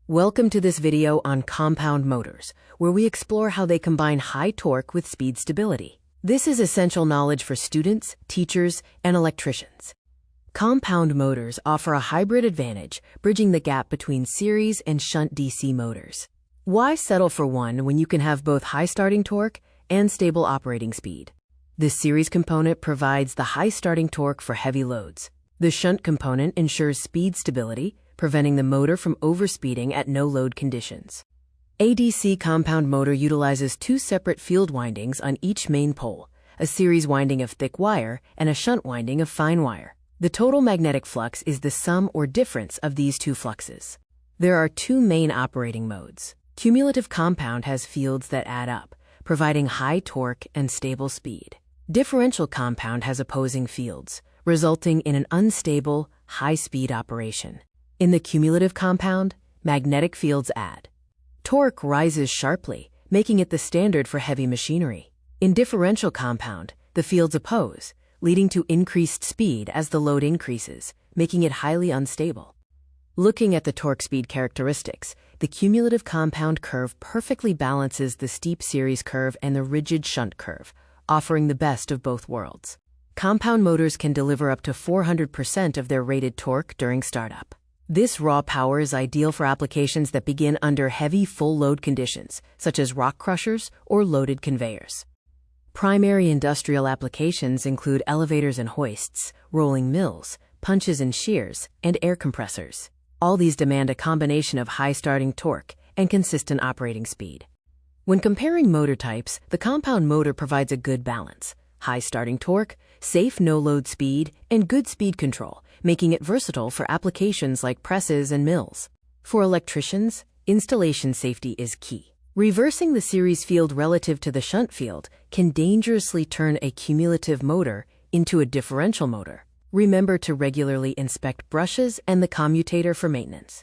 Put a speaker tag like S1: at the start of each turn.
S1: Welcome to this video on compound motors, where we explore how they combine high torque with speed stability. This is essential knowledge for students, teachers, and electricians. Compound motors offer a hybrid advantage, bridging the gap between series and shunt DC motors. Why settle for one when you can have both high starting torque and stable operating speed? The series component provides the high starting torque for heavy loads. The shunt component ensures speed stability, preventing the motor from overspeeding at no load conditions. A DC compound motor utilizes two separate field windings on each main pole, a series winding of thick wire and a shunt winding of fine wire. The total magnetic flux is the sum or difference of these two fluxes. There are two main operating modes. Cumulative compound has fields that add up, providing high torque and stable speed. Differential compound has opposing fields, resulting in an unstable, high-speed operation. In the cumulative compound, magnetic fields add. Torque rises sharply, making it the standard for heavy machinery. In differential compound, the fields oppose, leading to increased speed as the load increases, making it highly unstable. Looking at the torque-speed characteristics, the cumulative compound curve perfectly balances the steep series curve and the rigid shunt curve, offering the best of both worlds. Compound motors can deliver up to 400% of their rated torque during startup. This raw power is ideal for applications that begin under heavy full load conditions, such as rock crushers or loaded conveyors. Primary industrial applications include elevators and hoists, rolling mills, punches and shears, and air compressors. All these demand a combination of high starting torque and consistent operating speed. When comparing motor types, the compound motor provides a good balance: high starting torque, safe no-load speed, and good speed control, making it versatile for applications like presses and mills. For electricians, installation safety is key. Reversing the series field relative to the shunt field can dangerously turn a cumulative motor into a differential motor. Remember to regularly inspect brushes and the commutator for maintenance.